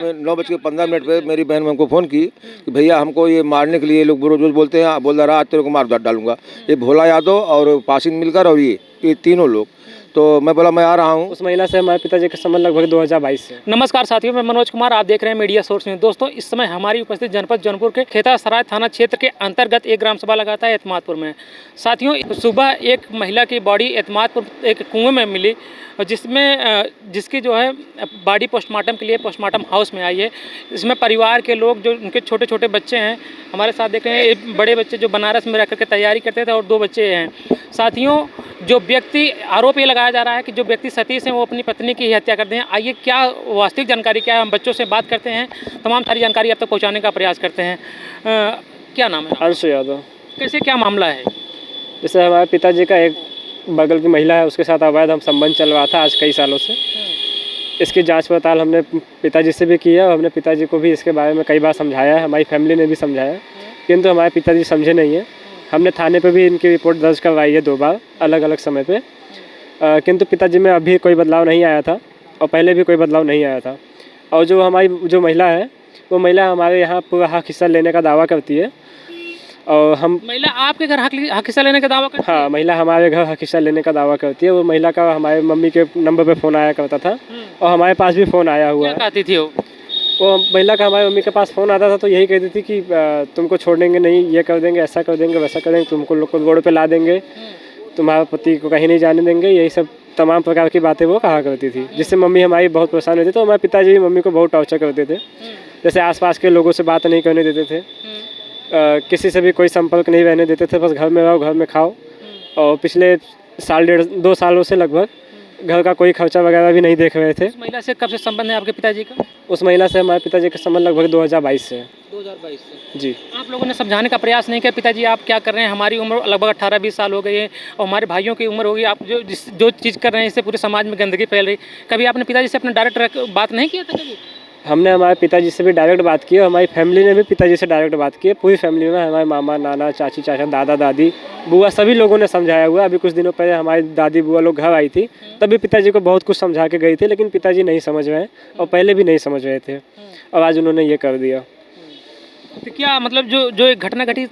9:15 पे मेरी बहन ने हमको फ़ोन की कि भैया हमको ये मारने के लिए ये लोग रोज़ रोज़ बोलते हैं, बोल रहा आज तेरे को मार डालूंगा। ये भोला यादव और पासिंग मिलकर और ये तीनों लोग। तो मैं बोला मैं आ रहा हूँ। उस महिला से हमारे पिताजी का संबंध लगभग 2022 से। नमस्कार साथियों, मैं मनोज कुमार, आप देख रहे हैं मीडिया सोर्स न्यूज़। दोस्तों, इस समय हमारी उपस्थित जनपद जौनपुर के खेतासराय थाना क्षेत्र के अंतर्गत एक ग्राम सभा लगाता है एतमादपुर में। साथियों, सुबह एक महिला की बॉडी एतमादपुर एक कुएं में मिली, जिसकी जो है बॉडी पोस्टमार्टम के लिए पोस्टमार्टम हाउस में आई है। इसमें परिवार के लोग, जो उनके छोटे छोटे बच्चे हैं, हमारे साथ देख रहे हैं। एक बड़े बच्चे जो बनारस में रह करके तैयारी करते थे और 2 बच्चे हैं। साथियों, जो व्यक्ति आरोप ये लगाया जा रहा है कि जो व्यक्ति सतीश हैं वो अपनी पत्नी की हत्या करते हैं। आइए, क्या वास्तविक जानकारी क्या है, हम बच्चों से बात करते हैं, तमाम सारी जानकारी आप तक पहुंचाने का प्रयास करते हैं। क्या नाम है? अंशु यादव। कैसे, क्या मामला है? जैसे हमारे पिताजी का एक बगल की महिला है, उसके साथ अवैध हम संबंध चल रहा था आज कई सालों से। इसकी जांच पड़ताल हमने पिताजी से भी की है और हमने पिताजी को भी इसके बारे में कई बार समझाया है, हमारी फैमिली ने भी समझाया, किंतु हमारे पिताजी समझे नहीं है। हमने थाने पे भी इनकी रिपोर्ट दर्ज करवाई है 2 बार अलग अलग समय पे, किंतु पिताजी में अभी कोई बदलाव नहीं आया था और पहले भी कोई बदलाव नहीं आया था। और जो हमारी जो महिला है, वो महिला हमारे यहाँ पूरा हक हिस्सा लेने का दावा करती है। और हम महिला आपके घर हक हिस्सा लेने का दावा करती है? हाँ, महिला हमारे घर हक हिस्सा लेने का दावा करती है। वो महिला का हमारे मम्मी के नंबर पे फ़ोन आया करता था और हमारे पास भी फ़ोन आया हुआ है। क्या कहती थी वो महिला का हमारी मम्मी के पास फ़ोन आता था तो यही कहती थी कि तुमको छोड़ देंगे नहीं, ये कर देंगे, ऐसा कर देंगे, वैसा कर देंगे, तुमको लोग को रोड पे ला देंगे, तुम्हारे पति को कहीं नहीं जाने देंगे, यही सब तमाम प्रकार की बातें वो कहा करती थी, जिससे मम्मी हमारी बहुत परेशान होती थी। तो हमारे पिताजी भी मम्मी को बहुत टॉर्चर करते थे। जैसे आसपास के लोगों से बात नहीं करने देते थे, किसी से भी कोई संपर्क नहीं रहने देते थे, बस घर में रहो, घर में खाओ। और पिछले 1.5-2 सालों से लगभग घर का कोई खर्चा वगैरह भी नहीं देख रहे थे। उस महिला से कब से संबंध है आपके पिताजी का? उस महिला से हमारे पिताजी का संबंध लगभग 2022 से है। 2022 से जी। आप लोगों ने समझाने का प्रयास नहीं किया, पिताजी आप क्या कर रहे हैं, हमारी उम्र लगभग 18-20 साल हो गई है और हमारे भाइयों की उम्र होगी, आप जो चीज़ कर रहे हैं इससे पूरे समाज में गंदगी फैल रही। कभी आपने पिताजी से अपना डायरेक्ट बात नहीं किया था? कभी हमने हमारे पिताजी से भी डायरेक्ट बात की और हमारी फैमिली ने भी पिताजी से डायरेक्ट बात की है। पूरी फैमिली में हमारे मामा, नाना, चाची, चाचा, दादा, दादी, बुआ, सभी लोगों ने समझाया हुआ। अभी कुछ दिनों पहले हमारी दादी बुआ लोग घर आई थी, तभी पिताजी को बहुत कुछ समझा के गई थी, लेकिन पिताजी नहीं समझ रहे और पहले भी नहीं समझ रहे थे और आज उन्होंने ये कर दिया। तो क्या मतलब जो एक घटना घटी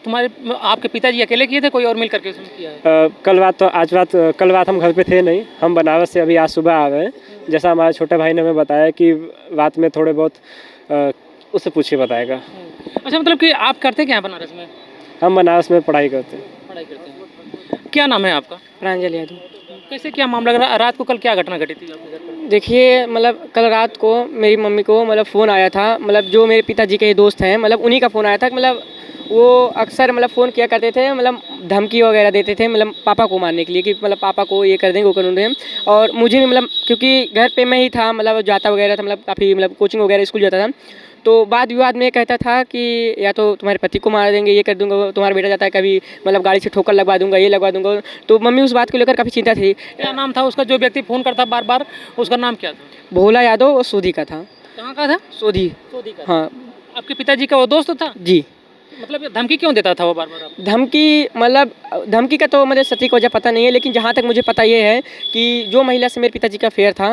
आपके पिताजी अकेले किए थे, कोई और मिल करके उसमें किया है? कल रात हम घर पे थे नहीं, हम बनारस से अभी आज सुबह आ गए। जैसा हमारे छोटे भाई ने हमें बताया कि रात में थोड़े बहुत उससे पूछिए बताएगा। अच्छा, मतलब कि आप करते क्या हैं बनारस में? हम बनारस में पढ़ाई करते हैं। क्या नाम है आपका? प्रांजल यादव। कैसे, क्या मामला? रात को कल क्या घटना घटी थी आपके घर पर? देखिए, मतलब कल रात को मेरी मम्मी को मतलब फ़ोन आया था, मतलब जो मेरे पिताजी के दोस्त हैं, मतलब उन्हीं का फ़ोन आया था। मतलब वो अक्सर मतलब फ़ोन किया करते थे, मतलब धमकी वगैरह देते थे, मतलब पापा को मारने के लिए कि मतलब पापा को ये कर देंगे, वो कर देंगे। और मुझे भी मतलब क्योंकि घर पे मैं ही था, मतलब जाता वगैरह था, मतलब काफ़ी मतलब कोचिंग वगैरह स्कूल जाता था। तो वाद विवाद में कहता था कि या तो तुम्हारे पति को मार देंगे, ये कर दूंगा, तुम्हारा बेटा जाता है कभी मतलब गाड़ी से ठोकर लगवा दूंगा, ये लगवा दूंगा। तो मम्मी उस बात को लेकर काफ़ी चिंता थी। क्या नाम था उसका, जो व्यक्ति फ़ोन करता बार बार, उसका नाम क्या था? भोला यादव और सोधी का था। कहाँ का था? सोधी। का। हाँ आपके पिताजी का वो दोस्त था? जी। मतलब ये धमकी क्यों देता था वो बार बार आपको? धमकी का तो मुझे सटीक वजह पता नहीं है, लेकिन जहाँ तक मुझे पता ये है कि जो महिला से मेरे पिताजी का अफेयर था,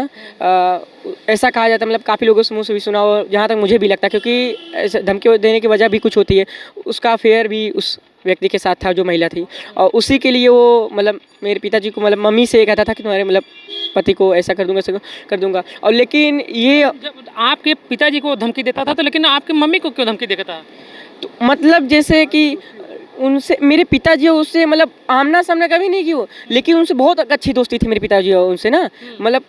ऐसा कहा जाता, मतलब काफ़ी लोगों से मुँह से भी सुना, और जहाँ तक मुझे भी लगता, क्योंकि ऐसे धमकी देने की वजह भी कुछ होती है, उसका अफेयर भी उस व्यक्ति के साथ था जो महिला थी, और उसी के लिए वो मतलब मेरे पिताजी को मतलब मम्मी से कहता था कि तुम्हारे मतलब पति को ऐसा कर दूंगा, ऐसा कर दूंगा। और लेकिन ये जब आपके पिताजी को धमकी देता था, तो लेकिन आपके मम्मी को क्यों धमकी देता था? तो मतलब जैसे कि उनसे मेरे पिताजी उससे मतलब आमना सामना कभी नहीं की वो, लेकिन उनसे बहुत अच्छी दोस्ती थी मेरे पिताजी और उनसे ना, मतलब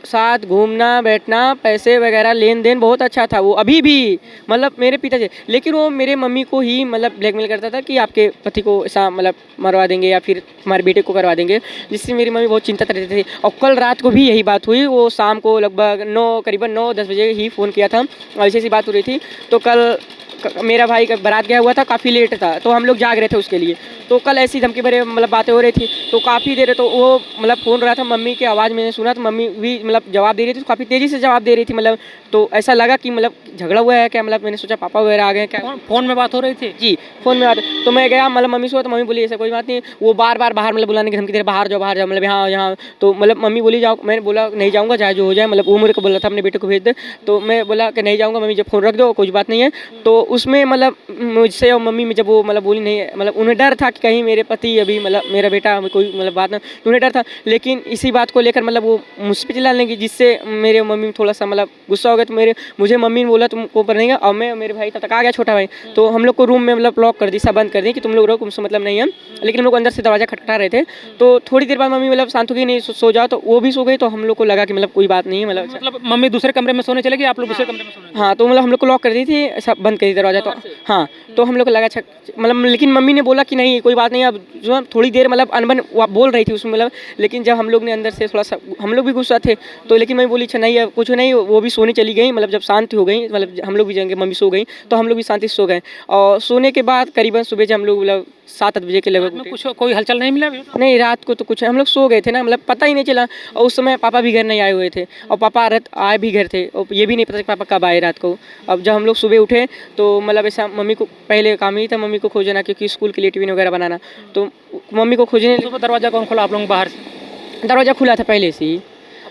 साथ घूमना बैठना, पैसे वगैरह लेन देन बहुत अच्छा था वो अभी भी, मतलब मेरे पिताजी। लेकिन वो मेरे मम्मी को ही मतलब ब्लैकमेल करता था कि आपके पति को ऐसा मतलब मरवा देंगे या फिर हमारे बेटे को करवा देंगे, जिससे मेरी मम्मी बहुत चिंतित रहती थी। और कल रात को भी यही बात हुई। वो शाम को लगभग करीबन 9-10 बजे ही फ़ोन किया था और ऐसी बात हो रही थी। तो कल मेरा भाई का बारात गया हुआ था, काफ़ी लेट था, तो हम लोग जाग रहे थे उसके लिए। तो कल ऐसी धमकी भरे मतलब बातें हो रही थी, तो काफ़ी देर तो वो मतलब फ़ोन रहा था, मम्मी की आवाज़ मैंने सुना, तो मम्मी भी मतलब जवाब दे रही थी, तो काफ़ी तेज़ी से जवाब दे रही थी मतलब। तो ऐसा लगा कि मतलब झगड़ा हुआ है क्या, मतलब मैंने सोचा पापा वगैरह आ गए क्या। फ़ोन में बात हो रही थी? जी, फ़ोन में बात। तो मैं गया मतलब मम्मी से हुआ, तो मम्मी बोली ऐसा कोई बात नहीं। वो बार-बार बाहर मतलब बुलाने की धमकी दे रहे, बाहर जाओ मतलब यहाँ यहाँ। तो मतलब मम्मी बोली जाओ, मैंने बोला नहीं जाऊँगा, चाहे जो हो जाए। मतलब वो मेरे को बोला था अपने बेटे को भेज दे, तो मैं बोला कि नहीं जाऊँगा मम्मी, जब फ़ोन रख दो, कुछ बात नहीं है। तो उसमें मतलब मुझसे और मम्मी में जब वो मतलब बोली नहीं, मतलब उन्हें डर था कि कहीं मेरे पति अभी मतलब मेरा बेटा कोई मतलब बात ना, तो उन्हें डर था। लेकिन इसी बात को लेकर मतलब वो मुझ पे चिल्लाने लगी, जिससे मेरे मम्मी में थोड़ा सा मतलब गुस्सा हो गया। तो मुझे मम्मी ने बोला तुमको ऊपर नहीं गया, और मैं मेरे भाई तब तक आ गया, छोटा भाई। तो हम लोग को रूम में मतलब लॉक कर दी, सब बंद कर दी कि तुम लोग रहो, तुमसे मतलब नहीं है। लेकिन हम लोग अंदर से दरवाजा खटखटा रहे थे। तो थोड़ी देर बाद मम्मी मतलब शांत हो गई, नहीं सो जाओ, तो वो भी सो गई। तो हम लोग को लगा कि मतलब कोई बात नहीं है मतलब मम्मी दूसरे कमरे में सोने चले गई, आप लोग दूसरे कमरे में सोने? हाँ, तो मतलब हम लोग को लॉक कर दी थी, सब बंद कर दी दरवाजा। तो हाँ, तो हम लोग को लगा अच्छा मतलब, लेकिन मम्मी ने बोला कि नहीं कोई बात नहीं। अब जो थोड़ी देर मतलब अनबन बोल रही थी उसमें मतलब, लेकिन जब हम लोग ने अंदर से थोड़ा सा, हम लोग भी गुस्सा थे, तो लेकिन मैं बोली अच्छा नहीं अब कुछ नहीं, वो भी सोने चली गई। मतलब जब शांति हो गई, मतलब हम लोग भी जाएंगे, मम्मी सो गई, तो हम लोग भी शांति से सो गए। और सोने के बाद करीबन सुबह जब हम लोग मतलब 7-8 बजे के लगभग उठे। कुछ कोई हलचल नहीं मिला अभी? नहीं, रात को तो कुछ हम लोग सो गए थे ना, मतलब पता ही नहीं चला। और उस समय पापा भी घर नहीं आए हुए थे, और पापा रात आए भी घर थे, और ये भी नहीं पता कि पापा कब आए रात को। अब जब हम लोग सुबह उठे, तो मतलब ऐसा मम्मी को पहले काम ही था मम्मी को खोजना, क्योंकि स्कूल के लिए टिफिन वगैरह बनाना। तो मम्मी को खोजने, सुबह दरवाजा कौन खोला आप लोगों को बाहर से? दरवाज़ा खुला था पहले से ही।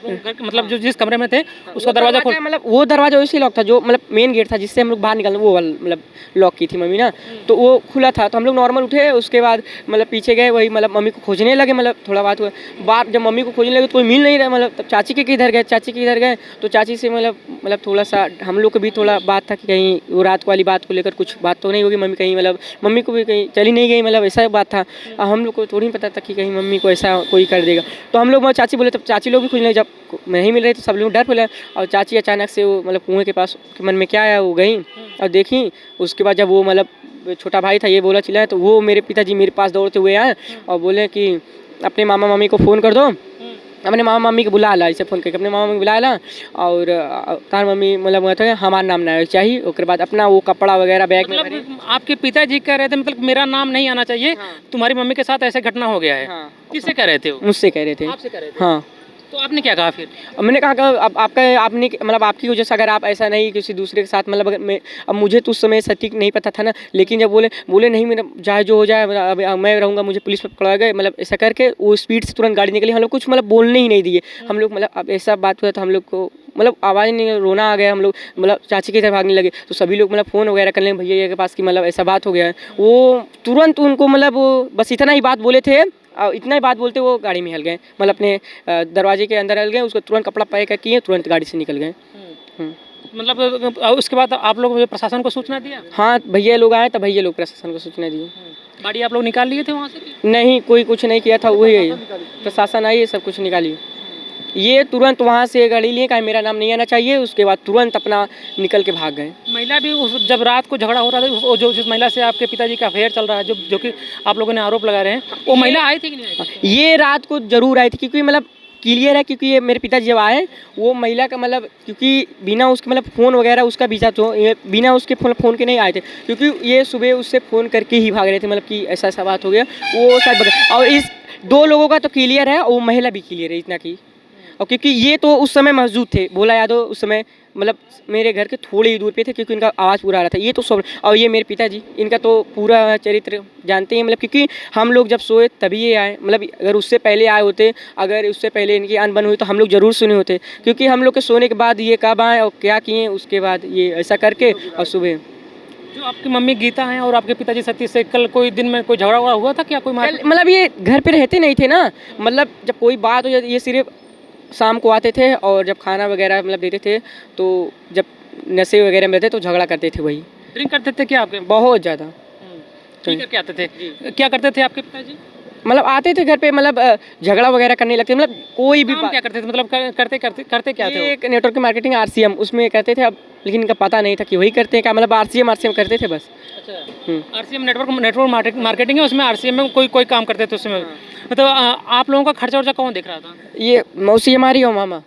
घर के मतलब जो जिस कमरे में थे उसका दरवाजा खोल? मतलब वो दरवाजा वैसे ही लॉक था, जो मतलब मेन गेट था जिससे हम लोग बाहर निकलना, वो वाला मतलब लॉक की थी मम्मी ना। तो वो खुला था, तो हम लोग नॉर्मल उठे। उसके बाद मतलब पीछे गए, वही मतलब मम्मी को खोजने लगे, मतलब थोड़ा बात हुआ। बात जब मम्मी को खोजने लगे तो कोई मिल नहीं रहा, मतलब तब चाची के किधर गए, चाची के इधर गए। तो चाची से मतलब थोड़ा सा हम लोग को भी थोड़ा बात था कि कहीं वो रात वाली बात को लेकर कुछ बात तो नहीं होगी, मम्मी कहीं मतलब मम्मी को भी कहीं चली नहीं गई, मतलब ऐसा बात था। हम लोग को थोड़ी पता था कि कहीं मम्मी को ऐसा कोई कर देगा। तो हम लोग चाची बोले, तब चाची लोग भी खोजने लगे। जब नहीं मिल रही तो सब लोग डर फैला। और चाची अचानक से वो मतलब कुएं के पास के मन में क्या आया, वो गई और देखी। उसके बाद जब वो मतलब छोटा भाई था ये बोला चिल्लाया, तो वो मेरे पिताजी मेरे पास दौड़ते हुए आए और बोले कि अपने मामा मम्मी को फ़ोन कर दो, अपने मामा मम्मी को बुला ला, इसे फ़ोन करके अपने मामा मम्मी बुला ला। और तार मम्मी मतलब कहते हैं हमारा नाम ना चाहिए। उसके बाद अपना वो कपड़ा वगैरह बैग में भरे। मतलब आपके पिताजी कह रहे थे मतलब मेरा नाम नहीं आना चाहिए, तुम्हारी मम्मी के साथ ऐसे घटना हो गया है? हाँ। किससे कह रहे थे वो? मुझसे कह रहे थे। आपसे कह रहे थे? हाँ। तो आपने क्या कहा फिर? मैंने कहा कि अब आपने मतलब आपकी वजह से अगर आप ऐसा नहीं किसी दूसरे के साथ मतलब अगर मैं, अब मुझे तो उस समय सटीक नहीं पता था ना। लेकिन जब बोले नहीं मेरा चाहे जो हो जाए, अब मैं रहूँगा, मुझे पुलिस में पकड़ा गए, मतलब ऐसा करके वो स्पीड से तुरंत गाड़ी निकली। हम लोग कुछ मतलब बोलने ही नहीं दिए। हम लोग मतलब अब ऐसा बात हुआ तो हम लोग को मतलब आवाज़ नहीं, रोना आ गया। हम लोग मतलब चाची की तरफ भागने लगे, तो सभी लोग मतलब फ़ोन वगैरह करने लगे भैया के पास कि मतलब ऐसा बात हो गया है। वो तुरंत उनको मतलब वो बस इतना ही बात बोले थे, और इतना ही बात बोलते वो गाड़ी में हिल गए, मतलब अपने दरवाजे के अंदर हिल गए। उसको तुरंत कपड़ा पैक किए, तुरंत गाड़ी से निकल गए। मतलब उसके बाद आप लोग प्रशासन को सूचना दिया? हाँ, भैया लोग आए, तब भैया लोग प्रशासन को सूचना दिए। गाड़ी आप लोग निकाल लिए थे वहाँ से? नहीं, कोई कुछ नहीं किया था, वही प्रशासन आई सब कुछ निकाली। ये तुरंत वहाँ से गाड़ी लिए, कहीं मेरा नाम नहीं आना चाहिए। उसके बाद तुरंत अपना निकल के भाग गए। महिला भी जब रात को झगड़ा हो रहा था, जो जिस महिला से आपके पिताजी का अफेयर चल रहा है, जो कि आप लोगों ने आरोप लगा रहे हैं, वो महिला आई थी कि नहीं आई थी? ये रात को जरूर आई थी, क्योंकि मतलब क्लियर है, क्योंकि ये मेरे पिताजी जब आए, वो महिला का मतलब क्योंकि बिना उसके मतलब फ़ोन वगैरह उसका बीचा, तो ये बिना उसके फ़ोन के नहीं आए थे, क्योंकि ये सुबह उससे फ़ोन करके ही भाग रहे थे, मतलब कि ऐसा ऐसा बात हो गया। वो शायद और इस 2 लोगों का तो क्लियर है, और वो महिला भी क्लियर है इतना की। और क्योंकि ये तो उस समय मौजूद थे, भोला यादव उस समय मतलब मेरे घर के थोड़ी ही दूर पे थे, क्योंकि इनका आवाज़ पूरा आ रहा था। ये तो सब, और ये मेरे पिताजी, इनका तो पूरा चरित्र जानते हैं, मतलब क्योंकि हम लोग जब सोए तभी ये आए। मतलब अगर उससे पहले आए होते, अगर उससे पहले इनकी अनबन हुई, तो हम लोग ज़रूर सुने होते, क्योंकि हम लोग के सोने के बाद ये कब आए और क्या किए, उसके बाद ये ऐसा करके। और सुबह जो आपकी मम्मी गीता हैं और आपके पिताजी सतीश से कल कोई दिन में कोई झगड़ा हुआ था क्या? कोई मतलब ये घर पे रहते नहीं थे ना, मतलब जब कोई बात हो जाती, ये सिर्फ शाम को आते थे, और जब खाना वगैरह मतलब देते थे, तो जब नशे वगैरह में रहते तो झगड़ा करते थे। वही ड्रिंक करते थे क्या आपके? बहुत ज़्यादा। ठीक है, क्या आते थे? क्या करते थे आपके पिताजी? मतलब आते थे घर पे, मतलब झगड़ा वगैरह करने लगते, मतलब कोई भी काम क्या करते थे? मतलब करते क्या थे वो? एक नेटवर्क मार्केटिंग RCM उसमें करते थे। अब लेकिन इनका पता नहीं था कि वही करते हैं क्या, मतलब RCM करते थे बस। अच्छा, RCM नेटवर्क मार्केटिंग है, उसमें RCM में कोई काम करते थे उसमें। मतलब आप लोगों का खर्चा वर्चा कौन देख रहा था? ये मौसी हमारी और मामा।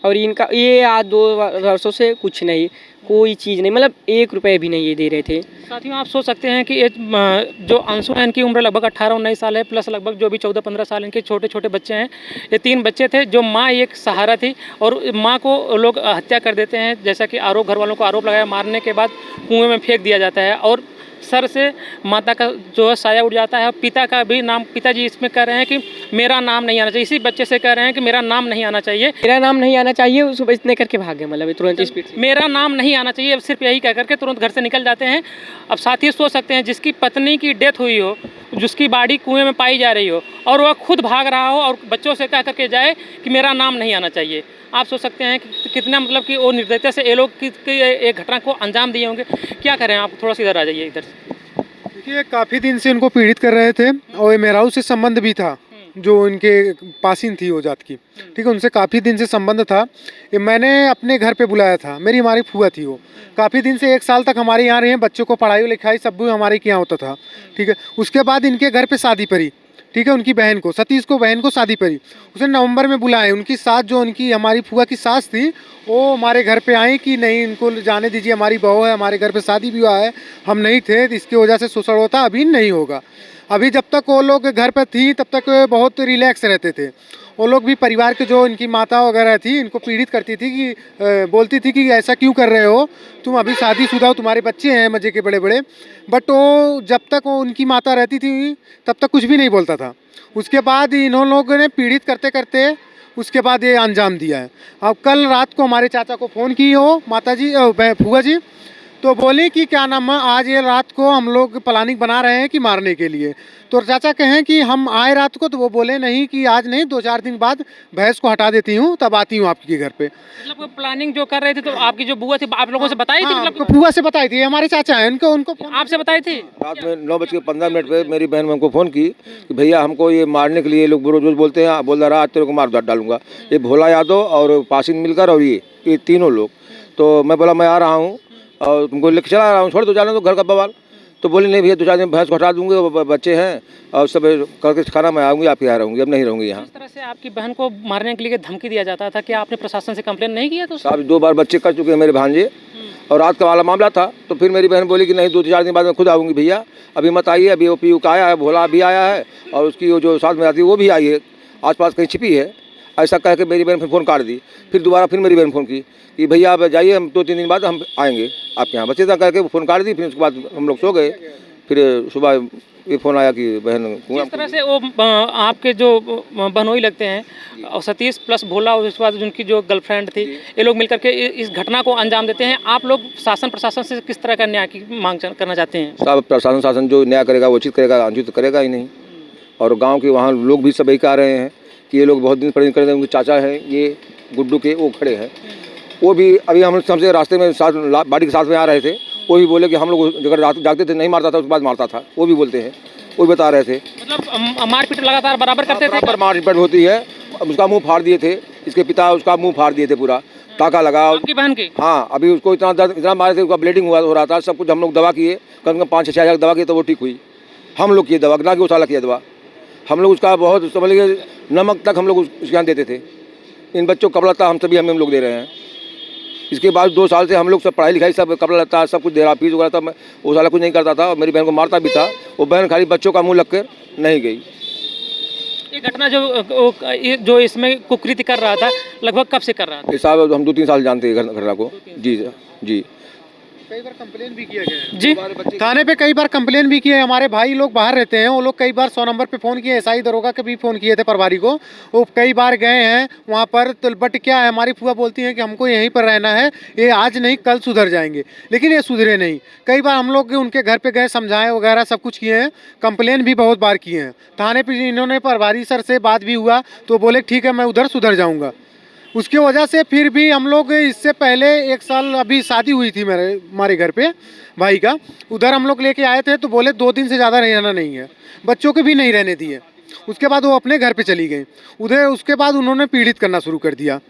और इनका ये आज 2 वर्षों से कुछ नहीं, कोई चीज़ नहीं, मतलब 1 रुपये भी नहीं ये दे रहे थे। साथियों आप सोच सकते हैं कि ये जो अंशु है इनकी उम्र लगभग 18-19 साल है, प्लस लगभग जो भी 14-15 साल इनके छोटे छोटे बच्चे हैं। ये 3 बच्चे थे जो माँ एक सहारा थी और माँ को लोग हत्या कर देते हैं, जैसा कि आरोप घर वालों को आरोप लगाया, मारने के बाद कुएं में फेंक दिया जाता है और सर से माता का जो है साया उड़ जाता है। पिता का भी नाम, पिताजी इसमें कह रहे हैं कि मेरा नाम नहीं आना चाहिए, इसी बच्चे से कह रहे हैं कि मेरा नाम नहीं आना चाहिए, मेरा नाम नहीं आना चाहिए, उसको इतने करके भाग गए, मतलब तुरंत स्पीड से। मेरा नाम नहीं आना चाहिए, अब सिर्फ यही कह करके तुरंत घर से निकल जाते हैं। अब साथी सोच सकते हैं जिसकी पत्नी की डेथ हुई हो, जिसकी बॉडी कुएं में पाई जा रही हो और वह खुद भाग रहा हो और बच्चों से कह करके जाए कि मेरा नाम नहीं आना चाहिए। आप सोच सकते हैं कि कितना मतलब कि वो निर्दयता से ये लोग एक घटना को अंजाम दिए होंगे। क्या करें आप, थोड़ा सा इधर आ जाइए इधर से। देखिए काफ़ी दिन से इनको पीड़ित कर रहे थे और ये मेराऊ से संबंध भी था, जो इनके पासिन थी वो जात की, ठीक है, उनसे काफ़ी दिन से संबंध था। ये मैंने अपने घर पे बुलाया था, हमारी फूआ थी वो, काफ़ी दिन से 1 साल तक हमारे यहाँ रहे, बच्चों को पढ़ाई लिखाई सब भी हमारे यहाँ होता था, ठीक है। उसके बाद इनके घर पे शादी पड़ी, ठीक है, उनकी बहन को, सतीश को बहन को शादी पड़ी, उसे नवंबर में बुलाए। उनकी सास, जो उनकी हमारी फूआ की सास थी, वो हमारे घर पे आई कि नहीं इनको जाने दीजिए, हमारी बहू है, हमारे घर पे शादी भी हुआ है, हम नहीं थे, इसकी वजह से शोषण होता, अभी नहीं होगा। अभी जब तक वो लोग घर पे थी तब तक बहुत रिलैक्स रहते थे। वो लोग भी परिवार के, जो इनकी माता वगैरह थी, इनको पीड़ित करती थी कि बोलती थी कि ऐसा क्यों कर रहे हो, तुम अभी शादीशुदा हो, तुम्हारे बच्चे हैं मज़े के बड़े बड़े। बट वो जब तक वो उनकी माता रहती थी तब तक कुछ भी नहीं बोलता था। उसके बाद इन्होंने लोगों ने पीड़ित करते करते उसके बाद ये अंजाम दिया है। अब कल रात को हमारे चाचा को फ़ोन की हो माता जी, फूआ जी, तो बोले कि क्या नाम है, आज ये रात को हम लोग प्लानिंग बना रहे हैं कि मारने के लिए। तो चाचा कहें कि हम आए रात को, तो वो बोले नहीं कि आज नहीं, 2-4 दिन बाद भैंस को हटा देती हूँ, तब आती हूँ आपके घर पे। मतलब प्लानिंग जो कर रहे थे, तो आपकी जो बुआ थी आप लोगों से बताई थी? मतलब फूआ से बताई थी, हमारे चाचा हैं, उनको आपसे बताई थी? रात में 9:15 पे मेरी बहन ने हमको फ़ोन की कि भैया हमको ये मारने के लिए ये लोग रोज बोलते हैं, बोल रहा आज तेरे को मार डालूंगा, ये भोला यादव और पासिन मिलकर और ये तीनों लोग। तो मैं बोला मैं आ रहा हूँ और तुमको लेकर चला रहा हूँ, छोड़ दो, जाने दो घर का बवाल। तो बोले नहीं भैया 2-4 दिन भैंस को हटा दूंगे, बच्चे हैं और सब करके खाना मैं आऊँगी, आप यहाँ रहूँगी, अब नहीं रहूँगी यहाँ। इस तरह से आपकी बहन को मारने के लिए धमकी दिया जाता था, क्या आपने प्रशासन से कंप्लेन नहीं किया? तो साहब 2 बार बच्चे कर चुके हैं मेरे भांजे, और रात का वाला मामला था। तो फिर मेरी बहन बोली कि नहीं 2-4 दिन बाद मैं खुद आऊँगी भैया, अभी मत आइए, अभी वो पीयू का आया है, भोला भी आया है और उसकी वो जो साथ में आती है वो भी आई है, आसपास कहीं छिपी है। ऐसा कह के मेरी बहन फिर फ़ोन काट दी। फिर दोबारा फिर मेरी बहन फ़ोन की कि भैया आप जाइए, हम 2-3 दिन बाद हम आएंगे आपके यहाँ, बच्चे तक करके फ़ोन काट दी। फिर उसके बाद हम लोग सो गए। फिर सुबह ये फ़ोन आया कि बहन किस तरह से वो आपके जो बहनोई लगते हैं और सतीश प्लस भोला और उसके बाद उनकी जो गर्लफ्रेंड थी, ये लोग मिलकर के इस घटना को अंजाम देते हैं। आप लोग शासन प्रशासन से किस तरह का न्याय की मांग करना चाहते हैं? साहब प्रशासन शासन जो न्याय करेगा वो उचित करेगा, अनुचित करेगा ही नहीं। और गाँव के वहाँ लोग भी सब यही कह रहे हैं कि ये लोग बहुत दिन पढ़े कर, उनके चाचा हैं ये गुड्डू के, वो खड़े हैं, वो भी अभी हम हमसे रास्ते में साथ बाड़ी के साथ में आ रहे थे, वो भी बोले कि हम लोग जगह जागते थे नहीं मारता था, उसके बाद मारता था, वो भी बोलते हैं, वो भी बता रहे थे। मतलब मारपीट लगातार बराबर करते थे? बराबर मारपीट होती है। उसका मुंह फाड़ दिए थे, इसके पिता उसका मुंह फाड़ दिए थे, पूरा टाका लगा। आपकी बहन की? हाँ, अभी उसको इतना दर्द, इतना मारे थे, उसका ब्लीडिंग हो रहा था, सब कुछ हम लोग दवा किए, कम से कम 5-6 हज़ार दवा किए तो वो ठीक हुई। हम लोग किए दवा, ना कि उसाला किया दवा, हम लोग उसका बहुत समझ लीजिए नमक तक हम लोग उसके यहाँ देते थे। इन बच्चों को कपड़ा लत्ता हम लोग दे रहे हैं। इसके बाद 2 साल से हम लोग सब पढ़ाई लिखाई सब कपड़ा लत्ता सब कुछ दे रहा, फीस वगैरह था, मैं वो साला कुछ नहीं करता था और मेरी बहन को मारता भी था। वो बहन खाली बच्चों का मुंह लग कर नहीं गई। ये घटना जो इसमें कुकृत्य कर रहा था, लगभग कब से कर रहा था? साहब हम 2-3 साल जानते हैं घटना को। जी जी, कई बार कंप्लेन भी किया गया है जी, थाने पे, कई बार कंप्लेन भी किए। हमारे भाई लोग बाहर रहते हैं, वो लोग कई बार 100 नंबर पे फ़ोन किए, एसआई दरोगा के भी फ़ोन किए थे प्रभारी को, वो कई बार गए हैं वहाँ पर। तो बट क्या है, हमारी फूफा बोलती हैं कि हमको यहीं पर रहना है, ये आज नहीं कल सुधर जाएंगे, लेकिन ये सुधरे नहीं। कई बार हम लोग उनके घर पे गए, समझाएं वगैरह सब कुछ किए हैं, कंप्लेन भी बहुत बार किए हैं थाने पर। इन्होंने प्रभारी सर से बात भी हुआ तो बोले ठीक है मैं उधर सुधर जाऊँगा। उसकी वजह से फिर भी हम लोग इससे पहले 1 साल अभी शादी हुई थी हमारे घर पे भाई का, उधर हम लोग लेके आए थे तो बोले 2 दिन से ज़्यादा रहना नहीं है, बच्चों के भी नहीं रहने दिए। उसके बाद वो अपने घर पे चली गई उधर। उसके बाद उन्होंने पीड़ित करना शुरू कर दिया।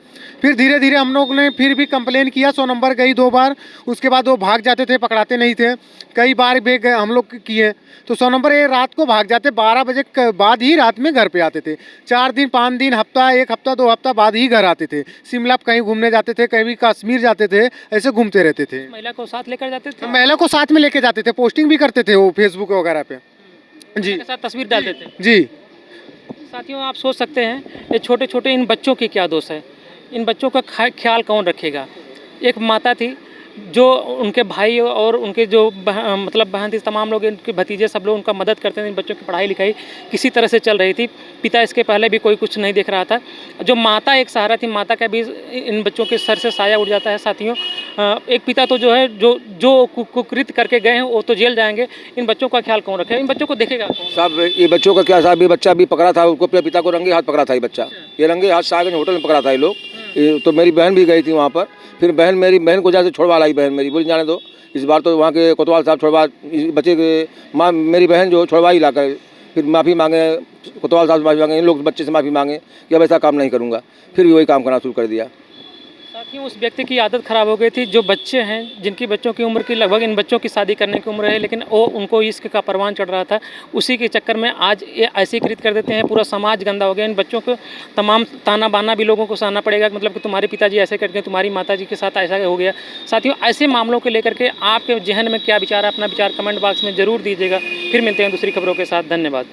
फिर धीरे धीरे हम लोग ने फिर भी कंप्लेन किया, 100 नंबर गई 2 बार। उसके बाद वो भाग जाते थे, पकड़ाते नहीं थे। कई बार भी गए हम लोग किए तो 100 नंबर ये रात को भाग जाते, 12 बजे के बाद ही रात में घर पे आते थे। 4 दिन 5 दिन, हफ्ता, 1 हफ्ता 2 हफ्ता बाद ही घर आते थे। शिमला कहीं घूमने जाते थे, कहीं कश्मीर जाते थे, ऐसे घूमते रहते थे। महिला को साथ लेकर जाते थे, महिला को साथ में लेके जाते थे, पोस्टिंग भी करते थे वो फेसबुक वगैरह पे। जी उनके साथ तस्वीर डालते थे। जी। साथियों, आप सोच सकते हैं ये छोटे छोटे इन बच्चों की क्या दोष है। इन बच्चों का ख्याल कौन रखेगा। एक माता थी जो उनके भाई और उनके जो मतलब बहन थी, तमाम लोग, इनके भतीजे, सब लोग उनका मदद करते थे। इन बच्चों की पढ़ाई लिखाई किसी तरह से चल रही थी। पिता इसके पहले भी कोई कुछ नहीं देख रहा था। जो माता एक सहारा थी, माता का भी इन बच्चों के सर से साया उड़ जाता है। साथियों, एक पिता तो जो है जो कुकृत करके गए हैं वो तो जेल जाएंगे। इन बच्चों का ख्याल कौन रखेगा, इन बच्चों को देखेगा कौन? साहब ये बच्चों का क्या साहब, ये बच्चा भी पकड़ा था, उसको अपने पिता को रंगे हाथ पकड़ा था। ये बच्चा ये रंगे हाथ सागंज होटल में पकड़ा था ये लोग। तो मेरी बहन भी गई थी वहाँ पर। फिर मेरी बहन को जहाँ से छुड़वा लाई, बहन मेरी बोली जाने दो इस बार तो वहाँ के कोतवाल साहब छुड़वा, बच्चे के माँ मेरी बहन जो छुड़वा ही ला कर फिर माफ़ी मांगे, कोतवाल साहब से माफ़ी मांगे, इन लोग बच्चे से माफ़ी मांगे कि अब ऐसा काम नहीं करूँगा। फिर भी वही काम करना शुरू कर दिया। साथियों, उस व्यक्ति की आदत ख़राब हो गई थी। जो बच्चे हैं, जिनकी बच्चों की उम्र की लगभग इन बच्चों की शादी करने की उम्र है, लेकिन वो उनको इश्क का परवान चढ़ रहा था। उसी के चक्कर में आज ये ऐसी कृत कर देते हैं, पूरा समाज गंदा हो गया। इन बच्चों को तमाम ताना बाना भी लोगों को सहना पड़ेगा, मतलब कि तुम्हारे पिताजी ऐसे करके, तुम्हारी माताजी के साथ ऐसा हो गया। साथियों, ऐसे मामलों को लेकर के आपके जहन में क्या विचार है, अपना विचार कमेंट बॉक्स में ज़रूर दीजिएगा। फिर मिलते हैं दूसरी खबरों के साथ। धन्यवाद।